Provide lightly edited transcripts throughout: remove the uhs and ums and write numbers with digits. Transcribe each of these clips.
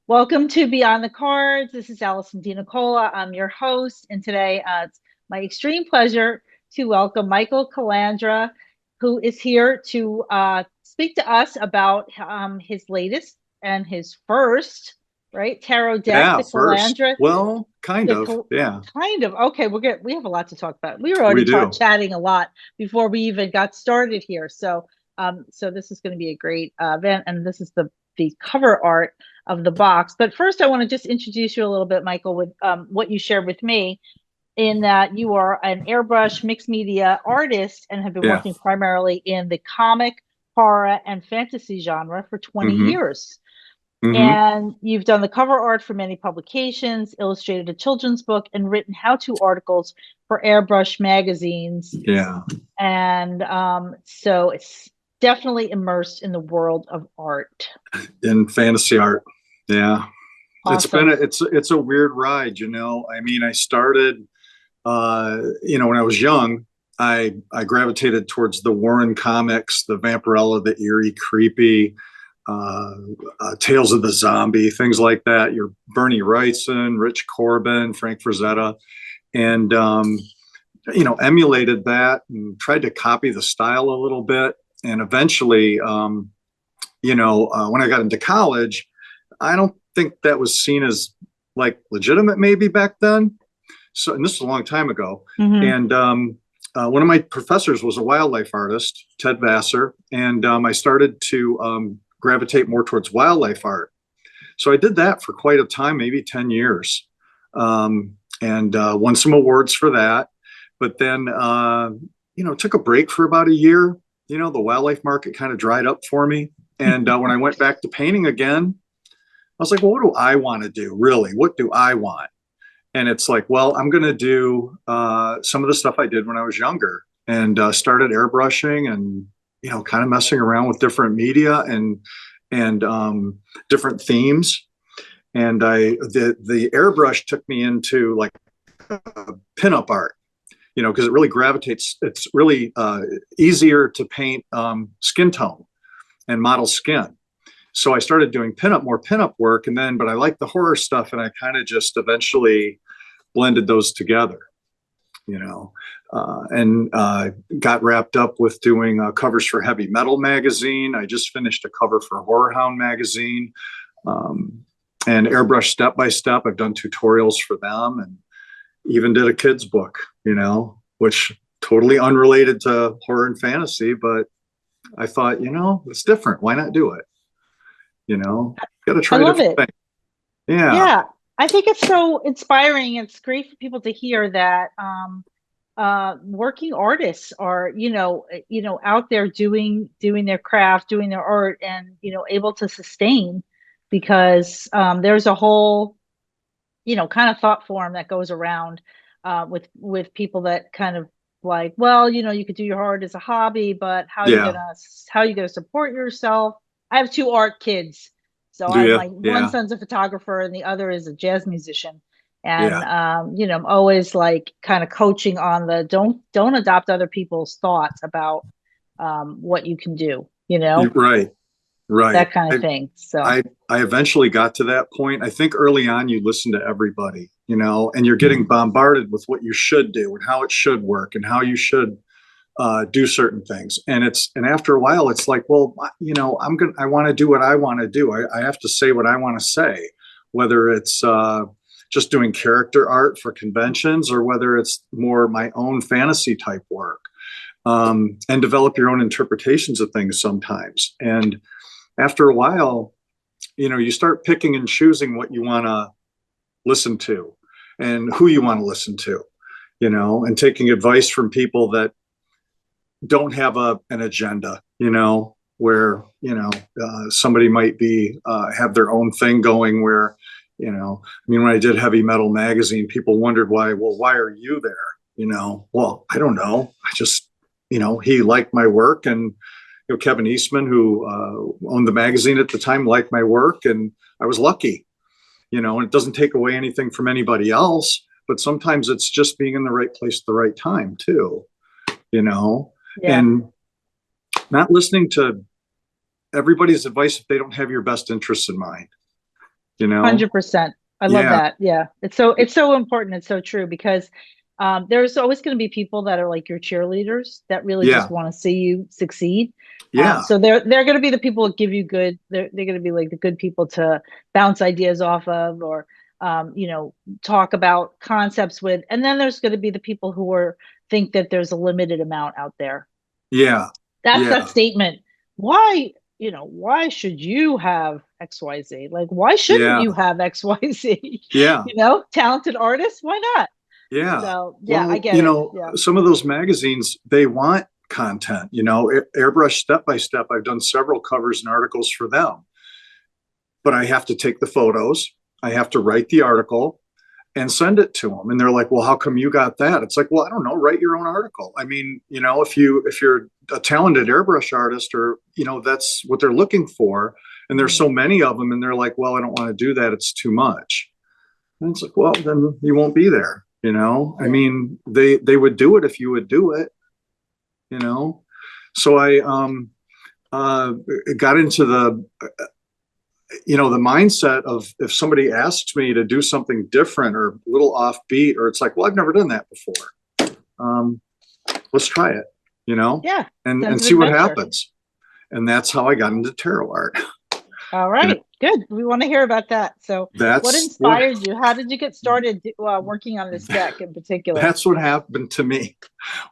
Welcome to Beyond the Cards. This is Allison DiNicola. I'm your host, and today it's my extreme pleasure to welcome Michael Calandra, who is here to speak to us about his latest and his first, right, tarot deck, Yeah, the first. Calandra. Well, kind The of. Yeah, kind of okay. We have a lot to talk about. We were already we do. chatting a lot before we even got started here. So this is going to be a great event, and this is the cover art of the box. But first, I want to just introduce you a little bit, Michael, with what you shared with me, in that you are an airbrush mixed media artist and have been Yeah. working primarily in the comic, horror, and fantasy genre for 20 Mm-hmm. years. Mm-hmm. And you've done the cover art for many publications, illustrated a children's book, and written how-to articles for Airbrush magazines. Yeah. And so it's definitely immersed in the world of art. In fantasy art. Yeah. Awesome. It's a weird ride, you know. I mean, I started when I was young, I gravitated towards the Warren comics, the Vampirella, the eerie, creepy, uh, Tales of the Zombie, things like that. Your Bernie Wrightson, Rich Corbin, Frank Frazetta, and emulated that and tried to copy the style a little bit. And eventually, when I got into college, I don't think that was seen as like legitimate maybe back then. So, and this is a long time ago. Mm-hmm. And one of my professors was a wildlife artist, Ted Vassar, and I started to gravitate more towards wildlife art. So I did that for quite a time, maybe 10 years, and won some awards for that. But then, took a break for about a year. You know, the wildlife market kind of dried up for me. And when I went back to painting again, I was like, well, what do I want to do? Really? What do I want? And it's like, well, I'm going to do some of the stuff I did when I was younger, and started airbrushing and, kind of messing around with different media and different themes. And the airbrush took me into like pinup art, because it really gravitates. It's really easier to paint skin tone and model skin. So I started doing more pinup work, but I liked the horror stuff, and I kind of just eventually blended those together, and got wrapped up with doing covers for Heavy Metal magazine. I just finished a cover for Horror Hound magazine, and Airbrush Step by Step. I've done tutorials for them, and even did a kid's book, which totally unrelated to horror and fantasy, but I thought, it's different. Why not do it? Got to I try love different it. things. Yeah. Yeah, I think it's so inspiring. It's great for people to hear that working artists are, out there doing their craft, doing their art, and able to sustain, because there's a whole, kind of thought form that goes around with people that kind of like, well, you could do your art as a hobby, but Yeah. how you gonna support yourself? I have two art kids, so Do I you? my one Yeah. son's a photographer and the other is a jazz musician. And Yeah. I'm always like kind of coaching on the don't adopt other people's thoughts about what you can do, Right. Right. that kind of thing. So I eventually got to that point. I think early on you listen to everybody, and you're getting bombarded with what you should do and how it should work and how you should do certain things. And after a while, it's like, well, I want to do what I want to do. I have to say what I want to say, whether it's just doing character art for conventions or whether it's more my own fantasy type work, and develop your own interpretations of things sometimes. And after a while, you start picking and choosing what you want to listen to and who you want to listen to, and taking advice from people that don't have an agenda, where, somebody might be, have their own thing going where, when I did Heavy Metal magazine, people wondered why are you there? Well, I don't know. I just, he liked my work, and Kevin Eastman, who owned the magazine at the time, liked my work, and I was lucky, and it doesn't take away anything from anybody else, but sometimes it's just being in the right place at the right time too, yeah. and not listening to everybody's advice if they don't have your best interests in mind. you know? 100%. I love Yeah. that. Yeah. It's so important. It's so true because there's always going to be people that are like your cheerleaders that really just Yeah. want to see you succeed. Yeah. So they're going to be the people that give you good. They're going to be like the good people to bounce ideas off of, or talk about concepts with. And then there's going to be the people who are think that there's a limited amount out there. Yeah. That's Yeah. that statement. Why, why should you have XYZ? Like, why shouldn't Yeah. you have XYZ? Yeah. Talented artists, why not? Yeah. So, yeah, I Well, get it. Yeah. some of those magazines, they want content, Airbrush Step by Step. I've done several covers and articles for them, but I have to take the photos. I have to write the article and send it to them. And they're like, well, how come you got that? It's like, well, I don't know, write your own article. I mean, if you're a talented airbrush artist, or, that's what they're looking for. And there's so many of them, and they're like, well, I don't want to do that. It's too much. And it's like, well, then you won't be there. I Yeah. mean, they would do it if you would do it, So I got into the mindset of, if somebody asks me to do something different or a little offbeat, or it's like, well, I've never done that before. Let's try it, Yeah. and Sense of see what adventure. happens. And that's how I got into tarot art. All And right. Good. We want to hear about that. So, what that's what inspired you? How did you get started working on this deck in particular? that's what happened to me.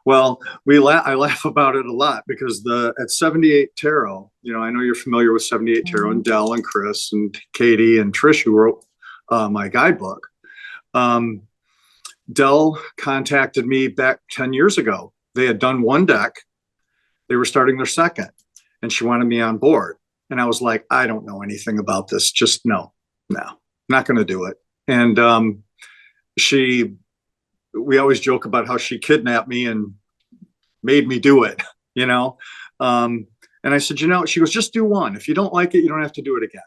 Well, I laugh about it a lot, because at 78 Tarot, I know you're familiar with 78 Tarot, Mhm. and Dell and Chris and Katie and Trish, who wrote my guidebook. Dell contacted me back 10 years ago. They had done one deck. They were starting their second, and she wanted me on board. And I was like, I don't know anything about this. Just no, not going to do it. And we always joke about how she kidnapped me and made me do it, you know? And I said, she goes, just do one. If you don't like it, you don't have to do it again.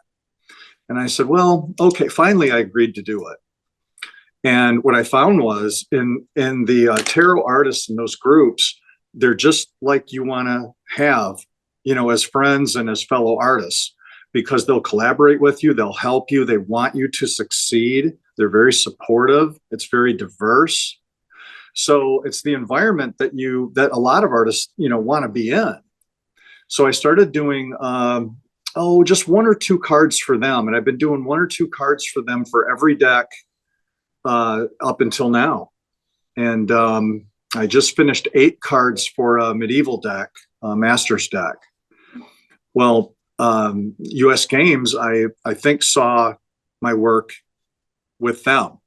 And I said, well, okay. Finally, I agreed to do it. And what I found was, in the tarot artists in those groups, they're just like you want to have, as friends and as fellow artists, because they'll collaborate with you. They'll help you. They want you to succeed. They're very supportive. It's very diverse. So it's the environment that a lot of artists, want to be in. So I started doing, just one or two cards for them. And I've been doing one or two cards for them for every deck up until now. And I just finished 8 cards for a medieval deck, a Masters deck. Well, US Games, I think, saw my work with them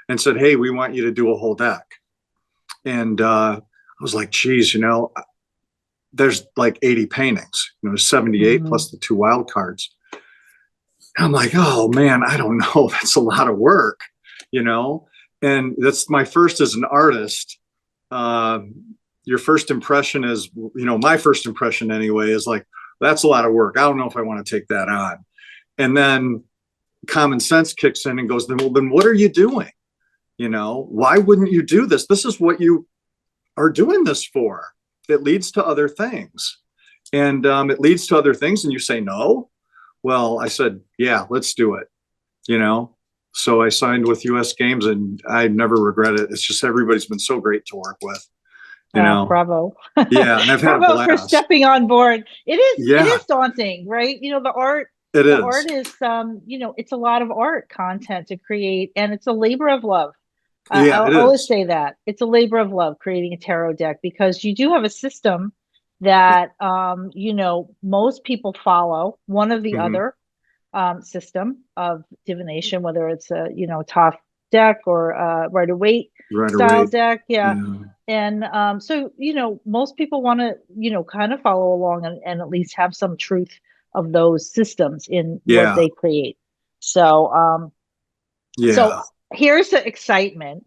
and said, hey, we want you to do a whole deck. And I was like, geez, there's like 80 paintings, 78 plus the 2 wild cards. And I'm like, oh man, I don't know. That's a lot of work, and that's my first as an artist. Your first impression is, my first impression anyway, is like, that's a lot of work. I don't know if I want to take that on. And then common sense kicks in and goes, then what are you doing? Why wouldn't you do this? This is what you are doing this for. It leads to other things. And it leads to other things, and you say no. Well, I said, yeah, let's do it. So I signed with US Games, and I never regret it. It's just, everybody's been so great to work with. Bravo. Yeah, and I've had a Bravo blast. for stepping on board. It Yeah, is daunting, right? it The is. art is it's a lot of art content to create, and it's a labor of love. Yeah, I'll it always is. say that it's a labor of love creating a tarot deck, because you do have a system that most people follow, one or the Mhm. other system of divination, whether it's a top deck or rider waite Right style away. deck. Yeah. Yeah. And so most people want to kind of follow along and at least have some truth of those systems in what Yeah. they create. So Yeah. here's the excitement,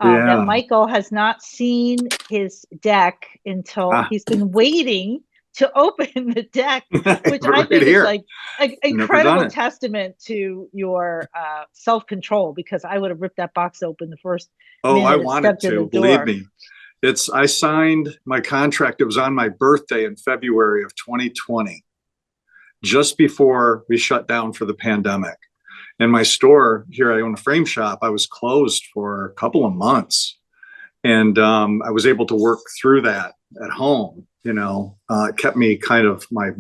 that Yeah. Michael has not seen his deck until Ah, he's been waiting to open the deck, which I right think is here. like an Never done incredible it. testament to your self-control, because I would have ripped that box open the first Oh, I minute it wanted stepped in the to, believe door. me. I signed my contract. It was on my birthday in February of 2020, just before we shut down for the pandemic. And my store here, I own a frame shop. I was closed for a couple of months, and I was able to work through that at home. It kept me kind of my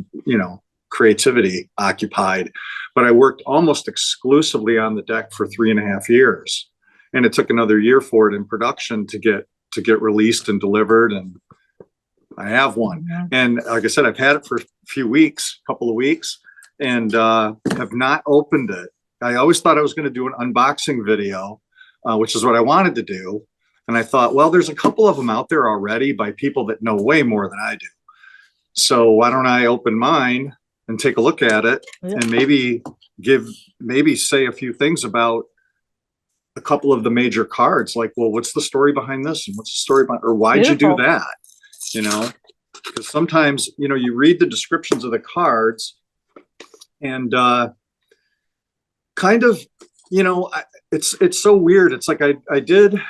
creativity occupied, but I worked almost exclusively on the deck for 3.5 years, and it took another year for it in production to get released and delivered. And I have one. Mhm. And like I said, I've had it for a couple of weeks, and have not opened it. I always thought I was going to do an unboxing video, which is what I wanted to do. And I thought, well, there's a couple of them out there already by people that know way more than I do. So why don't I open mine and take a look at it, and maybe say a few things about a couple of the major cards, like, well, what's the story behind this, and what's the story behind, or why'd Beautiful. you do that? Because sometimes, you read the descriptions of the cards, and kind of, it's so weird. It's like I did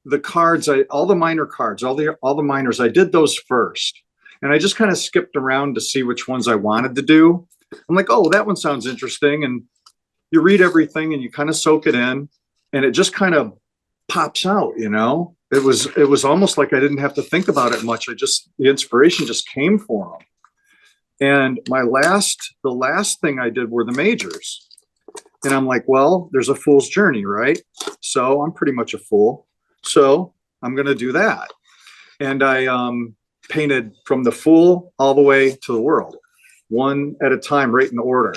the cards, all the minor cards, all the minors, I did those first. And I just kind of skipped around to see which ones I wanted to do. I'm like, oh, that one sounds interesting. And you read everything and you kind of soak it in, and it just kind of pops out, It was almost like I didn't have to think about it much. The inspiration just came for them. And the last thing I did were the majors. And I'm like, well, there's a fool's journey, right? So I'm pretty much a fool. So I'm going to do that. And I painted from the Fool all the way to the World, one at a time, right in order.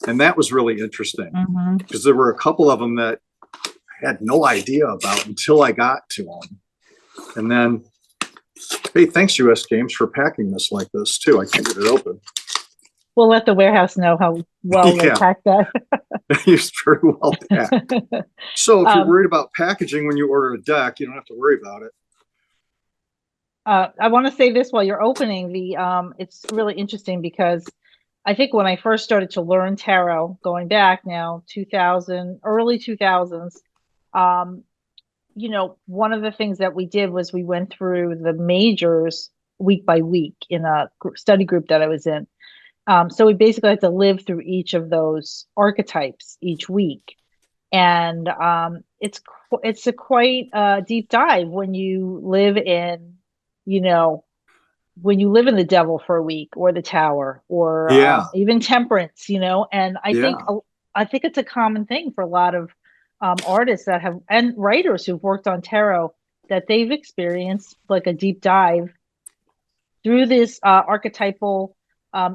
And that was really interesting, because there were a couple of them that I had no idea about until I got to them. And then, hey, thanks US Games for packing this like this too. I can't get it open. We'll let the warehouse know how well they pack that. It's very well packed. So if you're worried about packaging when you order a deck, you don't have to worry about it. I want to say this while you're opening it's really interesting, because I think when I first started to learn tarot, going back now, early 2000s, one of the things that we did was we went through the majors week by week in a study group that I was in. So we basically had to live through each of those archetypes each week. And it's a quite deep dive when you live in, when you live in the Devil for a week, or the Tower, or even Temperance, and I think it's a common thing for a lot of artists that have, and writers who've worked on tarot, that they've experienced like a deep dive through this archetypal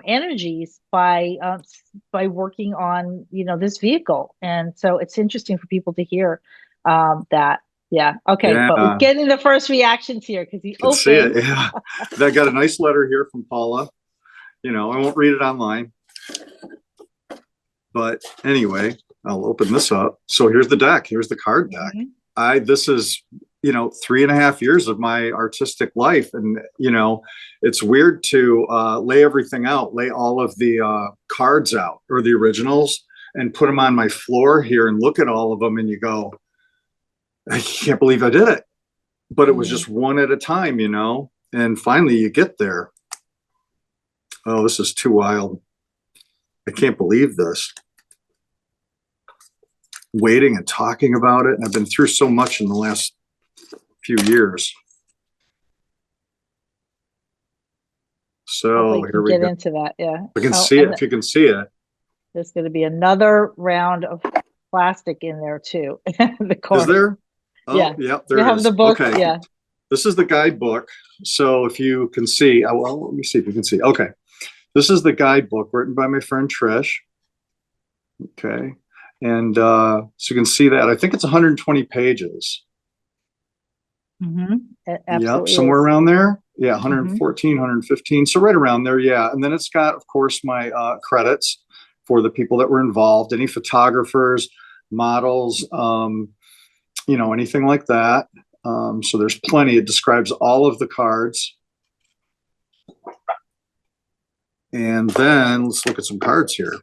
energies by working on this vehicle. And so it's interesting for people to hear that. Okay, but we're getting the first reactions here, because he opened. See it. I got a nice letter here from Paula. I won't read it online, but anyway, I'll open this up. So here's the deck. Here's the card deck. This is 3.5 years of my artistic life. And, it's weird to lay everything out, lay all of the cards out, or the originals, and put them on my floor here and look at all of them. And you go, I can't believe I did it. But it was just one at a time, and finally you get there. Oh, this is too wild. I can't believe this. Waiting and talking about it. And I've been through so much in the last few years. So here we get go. Into that. Yeah. We can see it. If you can see it. There's going to be another round of plastic in there too. Is there? Oh, yeah, there you have is. The book. Okay. Yeah. This is the guidebook. So if you can see, well, let me see if you can see. Okay. This is the guidebook written by my friend Trish. Okay. And so you can see that. I think it's 120 pages. Absolutely. Somewhere around there. Yeah, 114, 115. So right around there. Yeah. And then it's got, of course, my credits for the people that were involved, any photographers, models, anything like that. So there's plenty. It describes all of the cards. And then let's look at some cards here.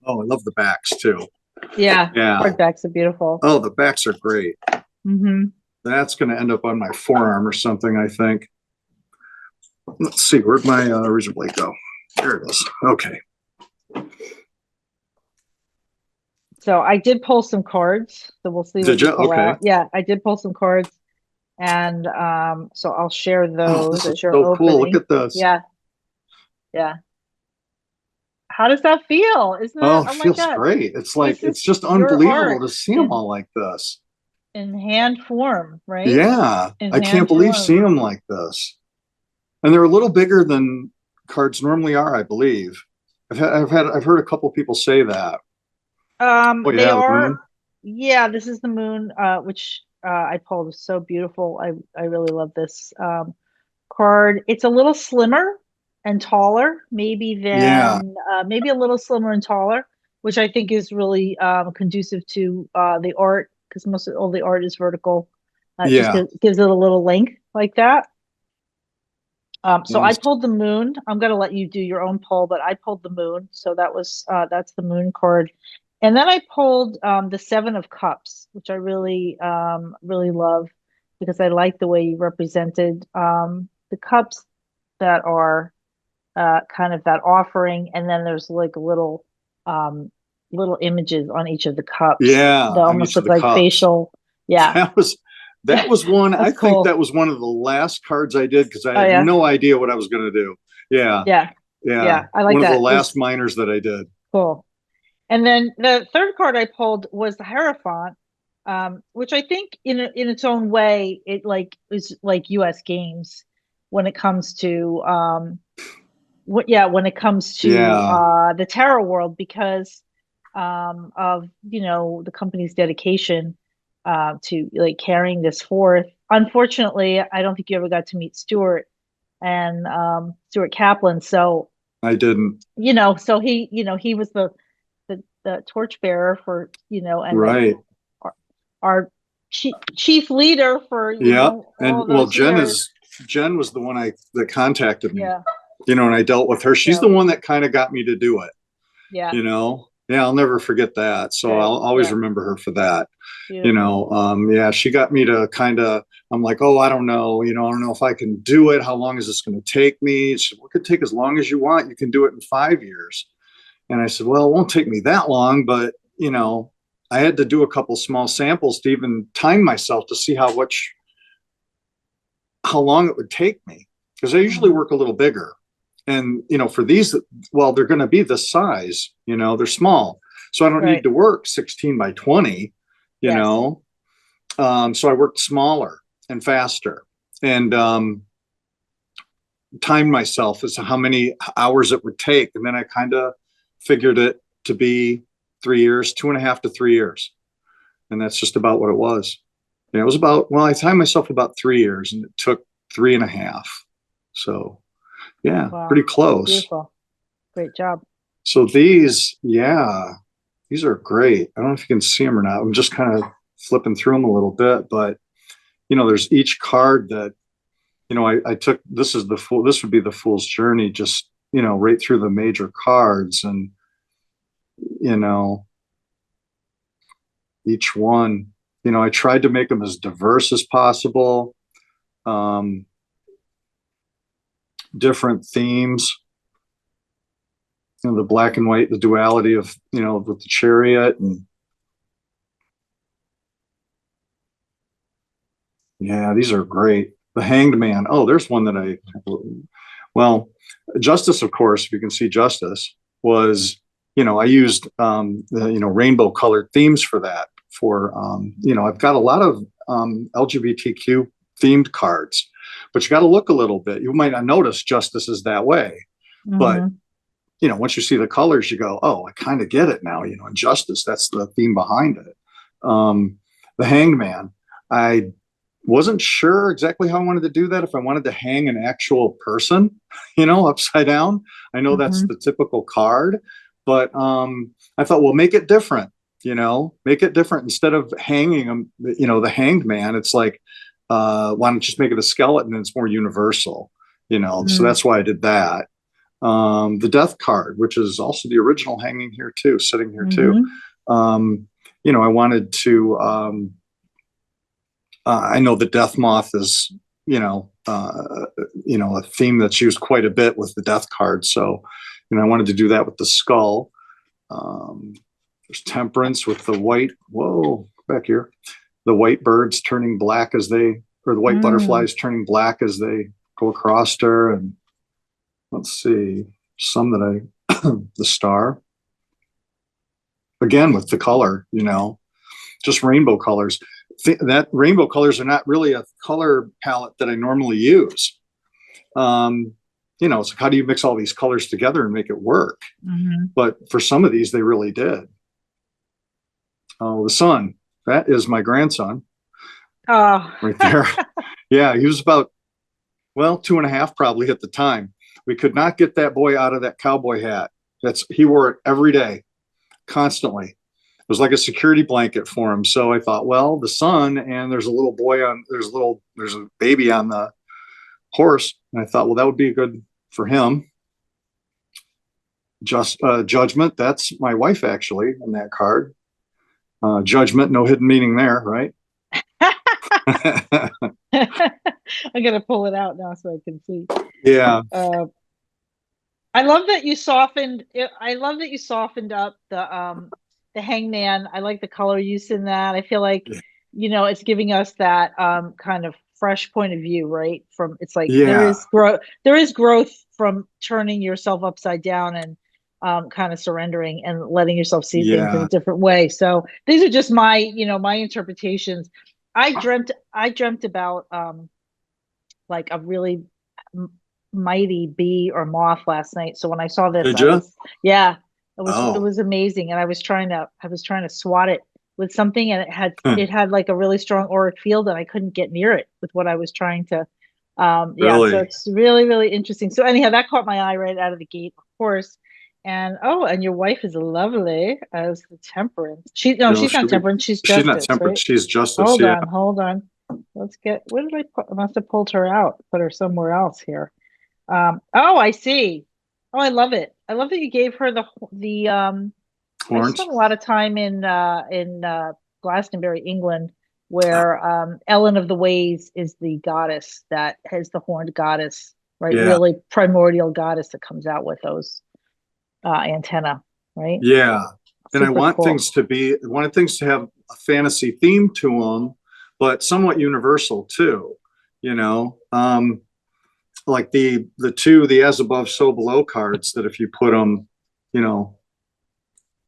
Oh, I love the backs too. Yeah. Card backs are beautiful. Oh, the backs are great. That's going to end up on my forearm or something, I think. Let's see, where'd my razor blade go? There it is. Okay. So I did pull some cards. So we'll see what Did you you? pull Okay. out. Yeah, I did pull some cards. And so I'll share Oh, those this is as you're so cool. Look opening. at this. Yeah, yeah. How does that feel? Isn't that, Oh, it oh my feels God, great. It's like, this it's is just your unbelievable art to see them all like this. in hand form, right? Yeah. In I can't hand believe form. seeing them like this. And they're a little bigger than cards normally are, I believe. I've heard a couple people say that. Oh They yeah, the are, moon. yeah, this is the moon, which I pulled. It's so beautiful. I really love this card. It's a little slimmer and taller, maybe Yeah, than maybe a little slimmer and taller, which I think is really conducive to the art because most of all the art is vertical. It just yeah. gives it a little length like that. So And I these, pulled the moon. I'm gonna let you do your own pull, but I pulled the moon. So that's the moon card. And then I pulled the Seven of Cups, which I really really love because I like the way you represented the cups that are kind of that offering, and then there's like um little images on each of the cups yeah, that on almost each of look the like cups. facial. Yeah, That was that was one. I that's think cool. that was one of the last cards I did because I Oh had yeah, no idea what I was going to do. Yeah, yeah, yeah. yeah. I like One of the that. last It's minors that I did. cool. And then the third card I pulled was the Hierophant, which I think in its own way it like is like U.S. games when it comes to when it comes to Yeah, the tarot world because of the company's dedication to like carrying this forth. Unfortunately, I don't think you ever got to meet Stuart and Stuart Kaplan. So I didn't. so he was the torchbearer for and the Right. our chief leader for Yeah. And all well, those years. Jen was the one that contacted me. Yeah, And I dealt with her. She's the so one that kind of got me to do it. yeah, Yeah, I'll never forget that. So good, I'll always yeah, remember her for that. beautiful. Yeah, she got me to kind of, I'm like, oh, I don't know, I don't know if I can do it. How long is this going to take me? She said, well, it could take as long as you want. You can do it in 5 years. And I said, well, it won't take me that long, but I had to do a couple small samples to even time myself to see how long it would take me. Because I usually Hmm. work a little bigger. And, for these, well, they're going to be this size, they're small. So I don't need Right. to work 16 by 20, you Yes. know. So I worked smaller and faster and timed myself as to how many hours it would take. And then I kind of figured it to be 3 years, 2.5 to 3 years. And that's just about what it was. Yeah, it was about, well, I timed myself about 3 years and it took 3.5. So yeah, Wow. pretty close. Beautiful. Great job. So these, yeah, these are great. I don't know if you can see them or not. I'm just kind of flipping through them a little bit, but there's each card that, I took, this would be the fool's journey, just, right through the major cards and, you know, each one, I tried to make them as diverse as possible, um, different themes, the black and white, the duality of, with the chariot and yeah, these are great. The Hanged Man. Oh, there's one that well, Justice, of course, if you can see Justice, was, I used, rainbow colored themes for that. I've got a lot of LGBTQ themed cards, but you got to look a little bit. You might not notice Justice is that way, but, Hmm. once you see the colors, you go, oh, I kind of get it now, and Justice, that's the theme behind it. The Hanged Man. I wasn't sure exactly how I wanted to do that. If I wanted to hang an actual person, upside down. I know that's Hmm. the typical card, but I thought, well, make it different. Make it different instead of hanging them. The Hanged Man. It's like, why don't you just make it a skeleton? And it's more universal. So Hmm. that's why I did that. The Death card, which is also the original, hanging here too, sitting here too. Hmm. Um, I wanted to. I know the death moth is, a theme that's used quite a bit with the death card. So, I wanted to do that with the skull. Um, There's Temperance with the white, whoa, back here. The white birds turning black as they, or the white butterflies turning black as they go across her. And let's see, some that the star. Again, with the color, you know, just rainbow colors. That rainbow colors are not really a color palette that I normally use. You know, it's like, how do you mix all these colors together and make it work? But for some of these, they really did. Oh, the sun. That is my grandson. Oh, right there. Yeah, he was about, well, 2.5 probably at the time. We could not get that boy out of that cowboy hat. He wore it every day, constantly. It was like a security blanket for him. So I thought, well, the sun, and there's a little boy on, there's a baby on the horse. And I thought, well, that would be good for him. Judgment. That's my wife, actually, in that card. Judgment, no hidden meaning there, right? I'm gonna pull it out now so I can see. Yeah. I love that you softened. I love that you softened up the hangman. I like the color use in that. I feel like, you know, it's giving us that kind of fresh point of view, right? From it's like there is growth. There is growth from turning yourself upside down and kind of surrendering and letting yourself see things in a different way. So these are just my, you know, my interpretations. I dreamt about like a really mighty bee or moth last night. So when I saw this, it was amazing. And I was trying to swat it with something, and it had like a really strong auric field, and I couldn't get near it with what I was trying to. So it's really, really interesting. So anyhow, that caught my eye right out of the gate, of course. And and your wife is lovely as the Temperance. She's not Temperance. She's Justice. She's not Temperance. Right? She's Justice. Hold on. Let's get. Where did I put? I must have pulled her out. Put her somewhere else here. I see. Oh, I love it. I love that you gave her the I spent a lot of time in Glastonbury, England, where Ellen of the Ways is the goddess that has the horned goddess, right? Yeah. Really primordial goddess that comes out with those antenna, right? Yeah. And I want things to have a fantasy theme to them, but somewhat universal too, you know. Like the as above, so below cards, that if you put them, you know,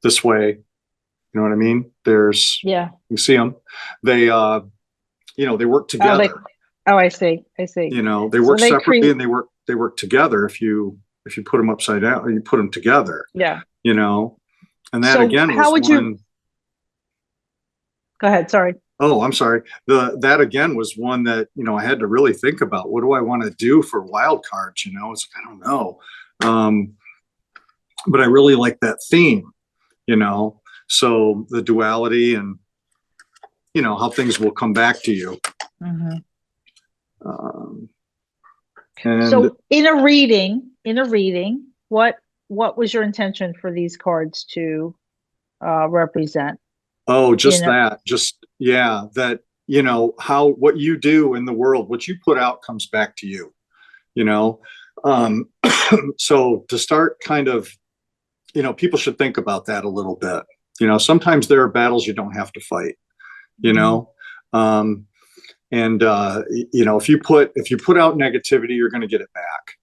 this way, you know what I mean? There's, you see them, they, you know, they work together. I see. You know, they work separately and they work together if you put them upside down or you put them together. Yeah. You know, and that again, how would you? Go ahead. Sorry. Oh, I'm sorry. That again was one that, you know, I had to really think about. What do I want to do for wild cards? You know, it's, I don't know. But I really like that theme, you know, so the duality and, you know, how things will come back to you. So in a reading, what was your intention for these cards to represent? Oh, just that, that, you know, what you do in the world, what you put out comes back to you, you know? So to start kind of, you know, people should think about that a little bit. You know, sometimes there are battles you don't have to fight, you know? You know, if you put out negativity, you're going to get it back.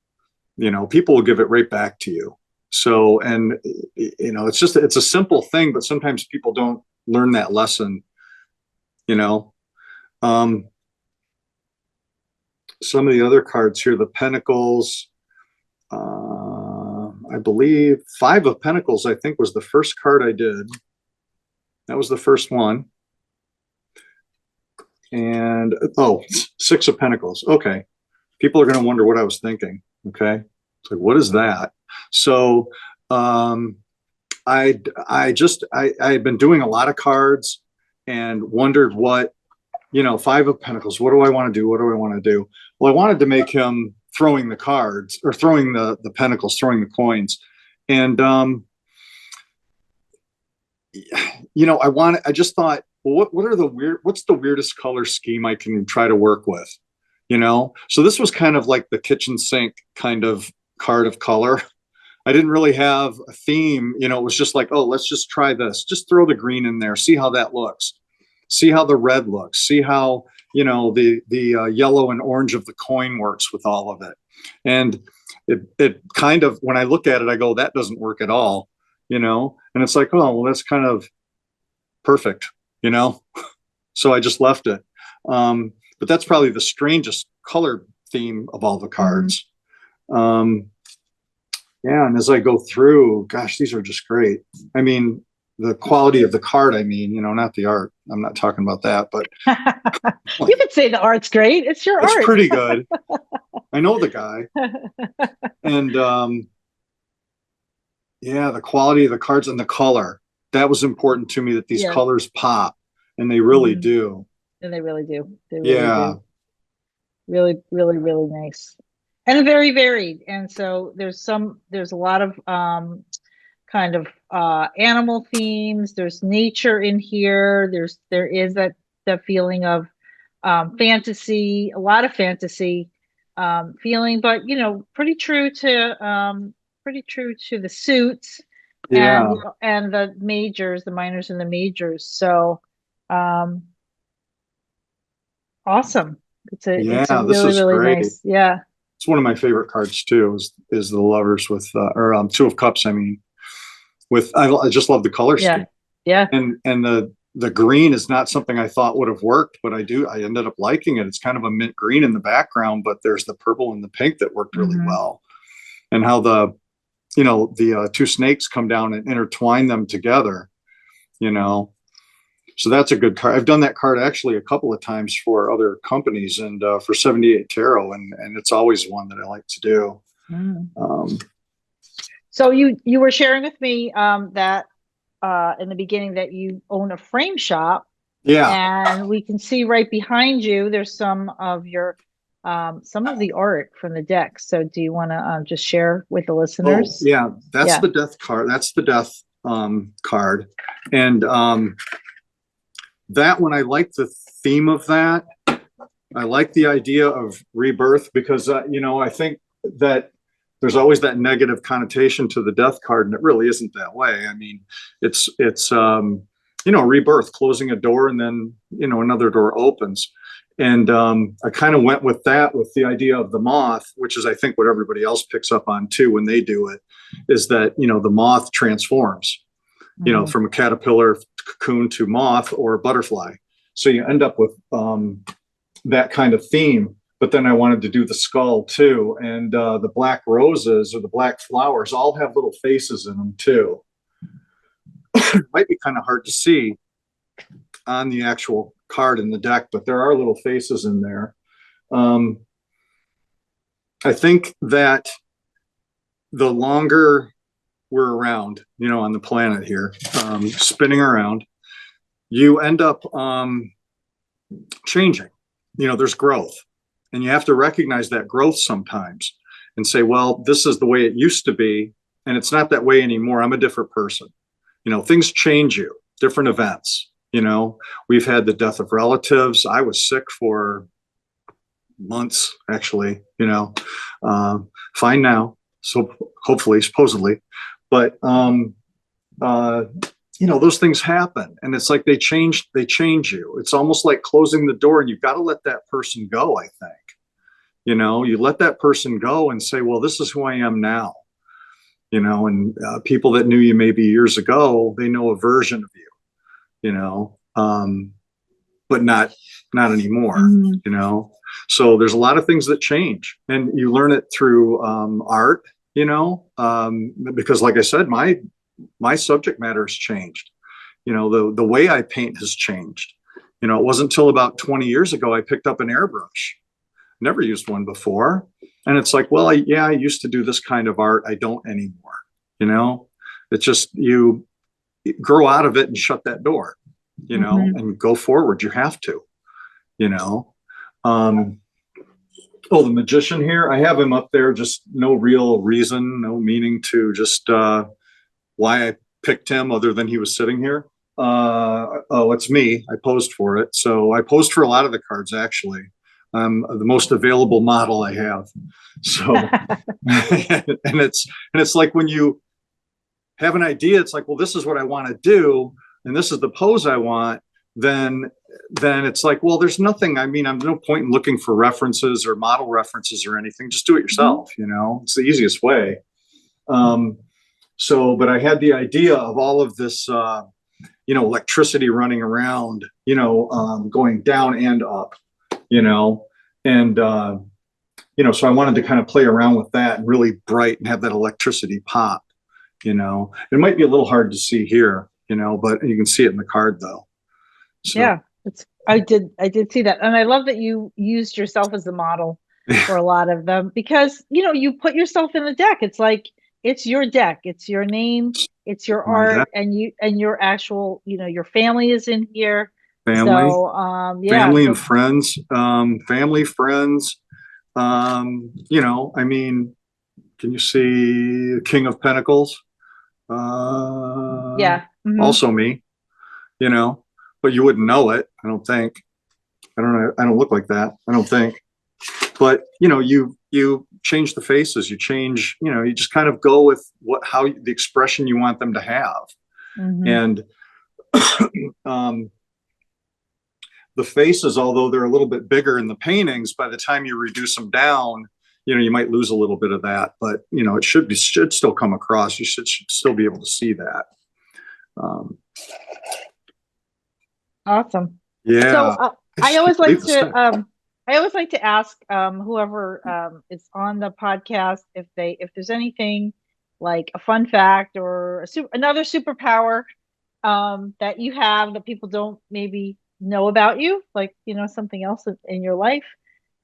You know, people will give it right back to you. So, and, you know, it's a simple thing, but sometimes people don't learn that lesson, you know. Some of the other cards here, the Pentacles, I believe 5 of Pentacles, I think, was the first card I did. That was the first one. And 6 of Pentacles. Okay. People are going to wonder what I was thinking. Okay. It's like, what is that? So, I had been doing a lot of cards and wondered what, you know, 5 of Pentacles, what do I want to do? What do I want to do? Well, I wanted to make him throwing the cards, or throwing the Pentacles, throwing the coins. And, you know, I just thought, well, what's the weirdest color scheme I can try to work with, you know? So this was kind of like the kitchen sink kind of card of color. I didn't really have a theme. You know, it was just like, oh, let's just try this. Just throw the green in there, see how that looks, see how the red looks, see how, you know, the yellow and orange of the coin works with all of it. And it kind of, when I look at it, I go, that doesn't work at all, you know? And it's like, oh, well, that's kind of perfect, you know? So I just left it. But that's probably the strangest color theme of all the cards. Yeah, and as I go through, gosh, these are just great. I mean, the quality of the card, I mean, you know, not the art. I'm not talking about that, but You could say the art's great. It's your it's art. pretty good. I know the guy. And yeah, the quality of the cards and the color. That was important to me, that these colors pop, and they really do. And they really do. They really Yeah. do. Really, really, really nice. And very varied. And so there's a lot of kind of animal themes. There's nature in here. There is that feeling of fantasy, a lot of fantasy feeling, but you know, pretty true to the suits Yeah. and the majors, the minors and the majors. So awesome. It's a Yeah, this really, is really great. nice. Yeah. It's one of my favorite cards too, is the lovers with or Two of Cups, I mean. With I just love the color scheme. Yeah. And the green is not something I thought would have worked, but I ended up liking it. It's kind of a mint green in the background, but there's the purple and the pink that worked really well. And how the two snakes come down and intertwine them together, you know. So that's a good card. I've done that card actually a couple of times for other companies and for 78 Tarot, and it's always one that I like to do. So you were sharing with me that in the beginning that you own a frame shop. Yeah. And we can see right behind you, there's some of the art from the deck. So do you want to just share with the listeners? Oh, yeah, that's the death card. That's the death card. And that one, I like the theme of that. I like the idea of rebirth because, you know, I think that there's always that negative connotation to the death card, and it really isn't that way. I mean, it's you know, rebirth, closing a door and then, you know, another door opens. And I kind of went with that, with the idea of the moth, which is, I think, what everybody else picks up on too when they do it, is that, you know, the moth transforms, you know, from a caterpillar, cocoon to moth or butterfly. So you end up with that kind of theme. But then I wanted to do the skull too. And the black roses or the black flowers all have little faces in them too. It might be kind of hard to see on the actual card in the deck, but there are little faces in there. I think that the longer we're around, you know, on the planet here, spinning around, you end up changing. You know, there's growth. And you have to recognize that growth sometimes and say, well, this is the way it used to be, and it's not that way anymore. I'm a different person. You know, things change you, different events. You know, we've had the death of relatives. I was sick for months, actually, you know, fine now. So hopefully, supposedly, but, you know, those things happen, and it's like they change you. It's almost like closing the door, and you've got to let that person go. I think, you know, you let that person go and say, well, this is who I am now, you know, and people that knew you maybe years ago, they know a version of you, you know, but not anymore, you know. So there's a lot of things that change, and you learn it through art, you know, because like I said, my subject matter has changed. You know, the way I paint has changed. You know, it wasn't until about 20 years ago I picked up an airbrush. Never used one before. And it's like, well, I used to do this kind of art. I don't anymore. You know, it's just, you grow out of it and shut that door, you know, and go forward. You have to, you know. Oh, the magician here, I have him up there, just no real reason, no meaning to, just why I picked him other than he was sitting here. Oh, it's me. I posed for it. So I posed for a lot of the cards, actually. I'm the most available model I have. So, and it's like when you have an idea, it's like, well, this is what I want to do, and this is the pose I want. Then it's like, well, there's nothing. I mean, I'm no point in looking for references or model references or anything. Just do it yourself. You know, it's the easiest way. But I had the idea of all of this, electricity running around, going down and up, and, so I wanted to kind of play around with that and really bright and have that electricity pop, it might be a little hard to see here, but you can see it in the card though. So. Yeah, I did see that. And I love that you used yourself as the model for a lot of them, because, you put yourself in the deck. It's like, it's your deck, it's your name, it's your art, and your actual, your family is in here. Family, so family and friends, family, friends. I mean, can you see King of Pentacles? Yeah. Also me, but you wouldn't know it, I don't think. I don't look like that, I don't think. But you change the faces, you change, you just kind of go with how the expression you want them to have. And the faces, although they're a little bit bigger in the paintings, by the time you reduce them down, you might lose a little bit of that, but it should still come across. You should still be able to see that. Awesome. Yeah. So I always like to ask whoever is on the podcast if there's anything like a fun fact or another superpower that you have that people don't maybe know about you, like something else in your life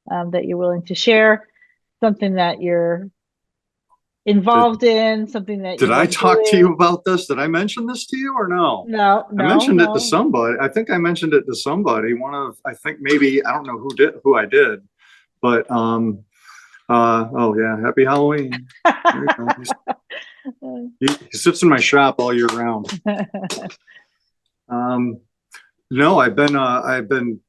that you're willing to share, something that you're involved in, something that did I talk to you about this? Did I mention this to you or no? No, I mentioned it to somebody. I think I mentioned it to somebody. I think maybe, I don't know who I did, but oh yeah, happy Halloween. He sits in my shop all year round. No, I've been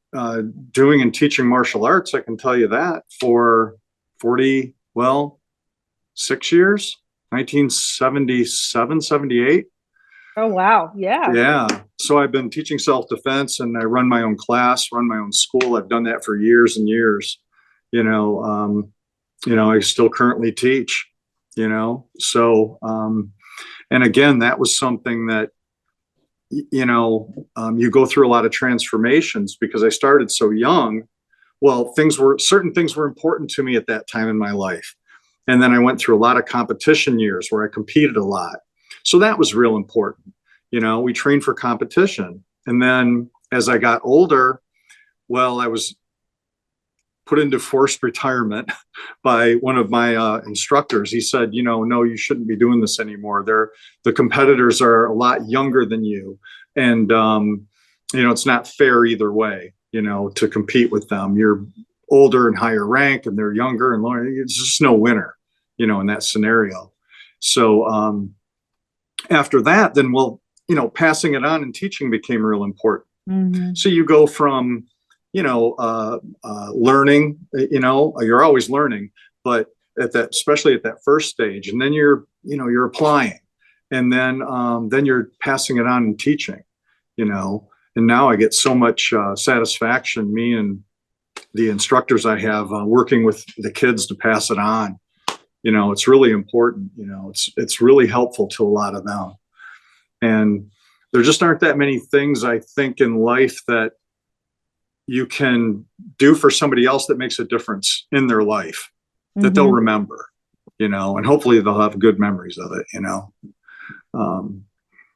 doing and teaching martial arts, I can tell you that, for 6 years, 1977, 78. Oh, wow. Yeah. Yeah. So I've been teaching self-defense, and I run my own class, run my own school. I've done that for years and years. I still currently teach, so, and again, that was something that, you go through a lot of transformations, because I started so young. Well, certain things were important to me at that time in my life. And then I went through a lot of competition years where I competed a lot. So that was real important. We trained for competition. And then as I got older, well, I was put into forced retirement by one of my instructors. He said, no, you shouldn't be doing this anymore. The competitors are a lot younger than you. And, it's not fair either way, to compete with them. You're older and higher rank, and they're younger and lower. It's just no winner, in that scenario. So after that, then, passing it on and teaching became real important. So you go from, learning, you're always learning, but especially at that first stage, and then you're applying, and then you're passing it on and teaching, and now I get so much satisfaction, me and the instructors I have, working with the kids to pass it on. It's really important. It's really helpful to a lot of them. And there just aren't that many things, I think, in life that you can do for somebody else that makes a difference in their life, that they'll remember, and hopefully they'll have good memories of it,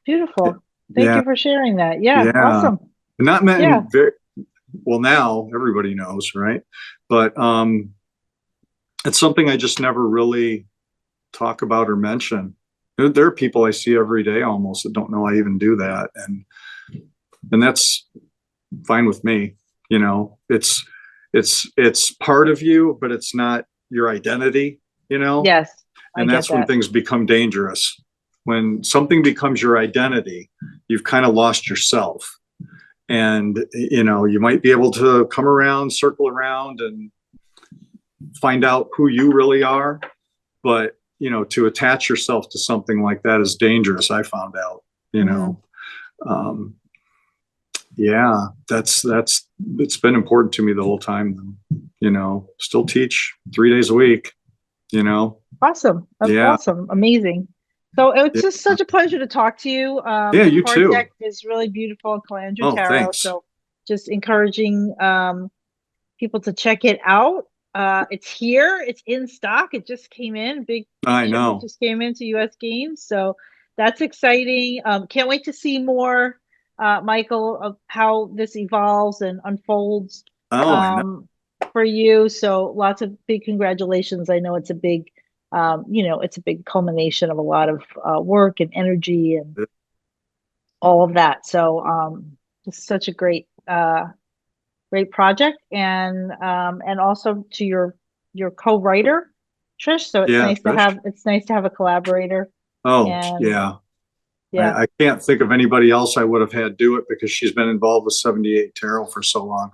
Beautiful. Thank you for sharing that. Yeah. Awesome. Not meant well, now everybody knows, right? But it's something I just never really talk about or mention. There are people I see every day almost that don't know I even do that, and that's fine with me. It's part of you, but it's not your identity. Yes, and that's when things become dangerous. When something becomes your identity, you've kind of lost yourself. And, you know, you might be able to come around, circle around and find out who you really are. But, you know, to attach yourself to something like that is dangerous. I found out, you Hmm. know, um, yeah, it's been important to me the whole time, you know, still teach 3 days a week, you know. Awesome. That's Yeah. awesome. Amazing. So it's Yeah. just such a pleasure to talk to you. Yeah, The you card too. deck is really beautiful, Calandra Oh, Tarot. thanks. So just encouraging people to check it out. It's here, it's in stock. It just came in. Big I shipment know. just came into US Games. So that's exciting. Can't wait to see more, Michael, of how this evolves and unfolds Oh, I know. um, for you. So lots of big congratulations. I know it's a big, it's a big culmination of a lot of work and energy and all of that. So just such a great project, and also to your co-writer Trish. So Yeah, Trish. it's nice to have a collaborator. Oh, And yeah. yeah. I can't think of anybody else I would have had do it because she's been involved with 78 Tarot for so long.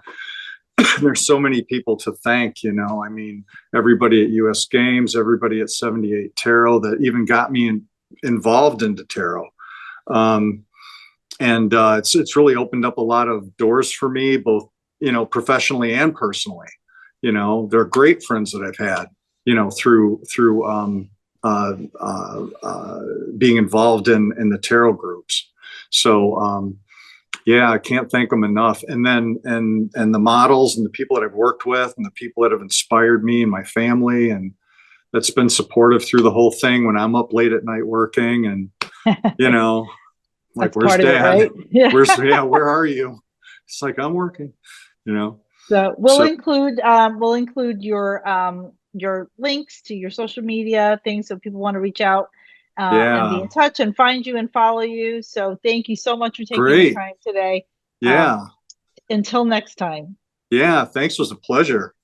There's so many people to thank, you know. I mean, everybody at US Games, everybody at 78 Tarot that even got me involved into tarot. Um, and it's really opened up a lot of doors for me, both, you know, professionally and personally. You know, they're great friends that I've had, you know, through uh, uh, uh, being involved in the tarot groups. So yeah, I can't thank them enough. And then and the models and the people that I've worked with and the people that have inspired me and my family and that's been supportive through the whole thing when I'm up late at night working and you know, like That's where's part of it, dad? right? Yeah. Where's yeah, where are you? It's like I'm working, you know. So So we'll include your links to your social media things so people want to reach out and be yeah, in touch and find you and follow you. So thank you so much for taking the great. time today. Um, Yeah. until next time. Yeah, thanks. It was a pleasure.